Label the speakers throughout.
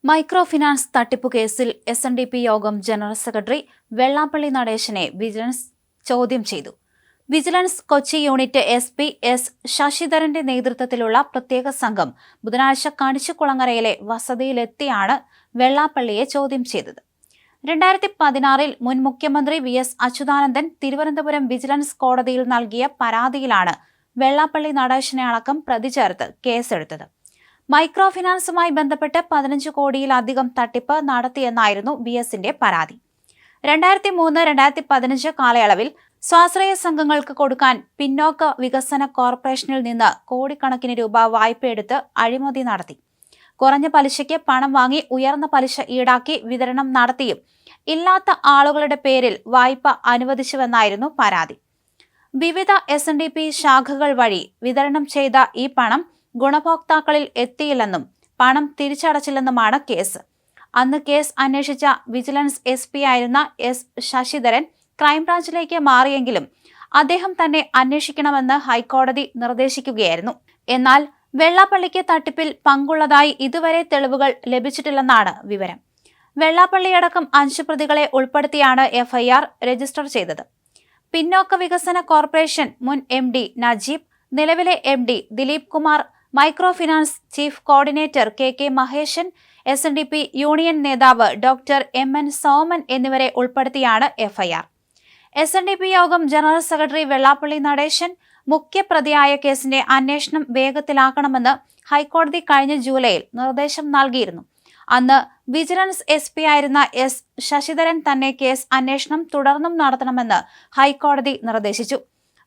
Speaker 1: Micro finance തട്ടിപ്പു കേസിൽ SNDP യോഗം ജനറൽ സെക്രട്ടറി വെള്ളാപ്പള്ളി നടേശനെ വിജിലൻസ് ചോദ്യം ചെയ്തു. Vigilance Kochi unit SP S ശശിധരന്റെ നേതൃത്വത്തിലുള്ള പ്രത്യേക സംഘം ബുധനാഴ്ച കണിച്ചുകുളങ്ങരയിലെ വസതിയിലെത്തിയാണ് വെള്ളാപ്പള്ളിയെ ചോദ്യം ചെയ്തത്. 2016 മുൻ മുഖ്യമന്ത്രി VS അച്യുതാനന്ദൻ തിരുവനന്തപുരം വിജിലൻസ് കോടതിയിൽ നൽകിയ പരാതിയിലാണ് വെള്ളാപ്പള്ളി നടേശനെ അടക്കം പ്രതി ചേർത്ത് കേസെടുത്തത്. മൈക്രോ ഫിനാൻസുമായി ബന്ധപ്പെട്ട് 15 കോടിയിലധികം തട്ടിപ്പ് നടത്തിയെന്നായിരുന്നു VSന്റെ പരാതി. 2003-2015 കാലയളവിൽ സ്വാശ്രയ സംഘങ്ങൾക്ക് കൊടുക്കാൻ പിന്നോക്ക വികസന കോർപ്പറേഷനിൽ നിന്ന് കോടിക്കണക്കിന് രൂപ വായ്പയെടുത്ത് അഴിമതി നടത്തി. കുറഞ്ഞ പലിശയ്ക്ക് പണം വാങ്ങി ഉയർന്ന പലിശ ഈടാക്കി വിതരണം നടത്തിയും ഇല്ലാത്ത ആളുകളുടെ പേരിൽ വായ്പ അനുവദിച്ചുവെന്നായിരുന്നു പരാതി. വിവിധ SNDP ശാഖകൾ വഴി വിതരണം ചെയ്ത ഈ പണം ഗുണഭോക്താക്കളിൽ എത്തിയില്ലെന്നും പണം തിരിച്ചടച്ചില്ലെന്നുമാണ് കേസ്. അന്ന് കേസ് അന്വേഷിച്ച വിജിലൻസ് SP ആയിരുന്ന S ശശിധരൻ ക്രൈംബ്രാഞ്ചിലേക്ക് മാറിയെങ്കിലും അദ്ദേഹം തന്നെ അന്വേഷിക്കണമെന്ന് ഹൈക്കോടതി നിർദ്ദേശിക്കുകയായിരുന്നു. എന്നാൽ വെള്ളാപ്പള്ളിക്ക് തട്ടിപ്പിൽ പങ്കുള്ളതായി ഇതുവരെ തെളിവുകൾ ലഭിച്ചിട്ടില്ലെന്നാണ് വിവരം. വെള്ളാപ്പള്ളിയടക്കം 5 പ്രതികളെ ഉൾപ്പെടുത്തിയാണ് FIR രജിസ്റ്റർ ചെയ്തത്. പിന്നോക്ക വികസന കോർപ്പറേഷൻ മുൻ MD നജീബ്, നിലവിലെ MD Dileep Kumar, micro finance chief coordinator KK Maheshan, SNDP union നേതാവ് ഡോക്ടർ MN സോമൻ എന്നിവരെ ഉൾപ്പെടുത്തിയാണ് FIR. SNDP യോഗം ജനറൽ സെക്രട്ടറി വെള്ളാപ്പള്ളി നടേശൻ മുഖ്യപ്രതിയായ കേസിന്റെ അന്വേഷണം വേഗത്തിലാക്കണമെന്ന് ഹൈക്കോടതി കഴിഞ്ഞ ജൂലൈയിൽ നിർദ്ദേശം നൽകിയിരുന്നു. അന്ന് വിജിലൻസ് SP ആയിരുന്ന S ശശിധരൻ തന്നെ കേസ് അന്വേഷണം തുടർന്നും നടത്തണമെന്ന് ഹൈക്കോടതി നിർദ്ദേശിച്ചു.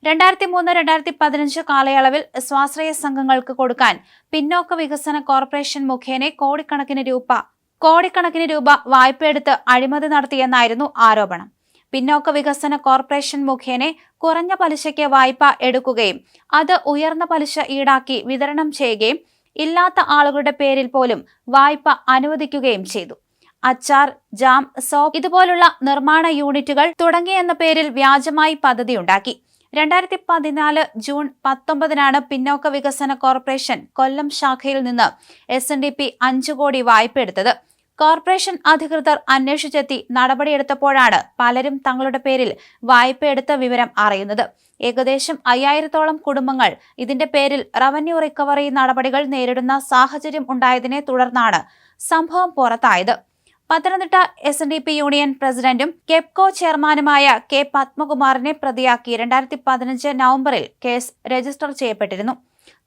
Speaker 1: 2003-2015 കാലയളവിൽ സ്വാശ്രയ സംഘങ്ങൾക്ക് കൊടുക്കാൻ പിന്നോക്ക വികസന കോർപ്പറേഷൻ മുഖേന കോടിക്കണക്കിന് രൂപ വായ്പയെടുത്ത് അഴിമതി നടത്തിയെന്നായിരുന്നു ആരോപണം. പിന്നോക്ക വികസന കോർപ്പറേഷൻ മുഖേന കുറഞ്ഞ പലിശയ്ക്ക് വായ്പ എടുക്കുകയും അത് ഉയർന്ന പലിശ ഈടാക്കി വിതരണം ചെയ്യുകയും ഇല്ലാത്ത ആളുകളുടെ പേരിൽ പോലും വായ്പ അനുവദിക്കുകയും ചെയ്തു. അച്ചാർ, ജാം, സോപ്പ് ഇതുപോലുള്ള നിർമ്മാണ യൂണിറ്റുകൾ തുടങ്ങിയെന്ന പേരിൽ വ്യാജമായി പദ്ധതിയുണ്ടാക്കി. 2014 ജൂൺ 19 പിന്നോക്ക വികസന കോർപ്പറേഷൻ കൊല്ലം ശാഖയിൽ നിന്ന് SNDP 5 കോടി വായ്പ എടുത്തത്. കോർപ്പറേഷൻ അധികൃതർ അന്വേഷിച്ചെത്തി നടപടിയെടുത്തപ്പോഴാണ് പലരും തങ്ങളുടെ പേരിൽ വായ്പയെടുത്ത വിവരം അറിയുന്നത്. ഏകദേശം 5000-ഓളം കുടുംബങ്ങൾ ഇതിന്റെ പേരിൽ റവന്യൂ റിക്കവറി നടപടികൾ നേരിടുന്ന സാഹചര്യം ഉണ്ടായതിനെ തുടർന്നാണ് സംഭവം പുറത്തായത്. പത്തനംതിട്ട SNDP യൂണിയൻ പ്രസിഡന്റും കെപ്കോ ചെയർമാനുമായ K പത്മകുമാറിനെ പ്രതിയാക്കി 2015 നവംബറിൽ കേസ് രജിസ്റ്റർ ചെയ്യപ്പെട്ടിരുന്നു.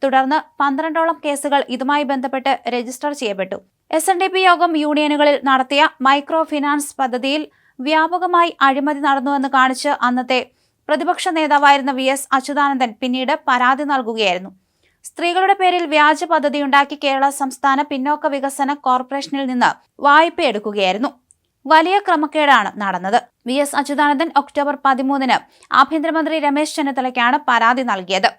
Speaker 1: തുടർന്ന് 12ഓളം കേസുകൾ ഇതുമായി ബന്ധപ്പെട്ട് രജിസ്റ്റർ ചെയ്യപ്പെട്ടു. SNDP യോഗം യൂണിയനുകളിൽ നടത്തിയ മൈക്രോ ഫിനാൻസ് പദ്ധതിയിൽ വ്യാപകമായി അഴിമതി നടന്നുവെന്ന് കാണിച്ച് അന്നത്തെ പ്രതിപക്ഷ നേതാവായിരുന്ന VS അച്യുതാനന്ദൻ പിന്നീട് പരാതി നൽകുകയായിരുന്നു. സ്ത്രീകളുടെ പേരിൽ വ്യാജ പദ്ധതിയുണ്ടാക്കി കേരള സംസ്ഥാന പിന്നോക്ക വികസന കോർപ്പറേഷനിൽ നിന്ന് വായ്പയെടുക്കുകയായിരുന്നു. വലിയ ക്രമക്കേടാണ് നടന്നത്. VS അച്യുതാനന്ദൻ ഒക്ടോബർ 13 ആഭ്യന്തരമന്ത്രി രമേശ് ചെന്നിത്തലയ്ക്കാണ് പരാതി നൽകിയത്.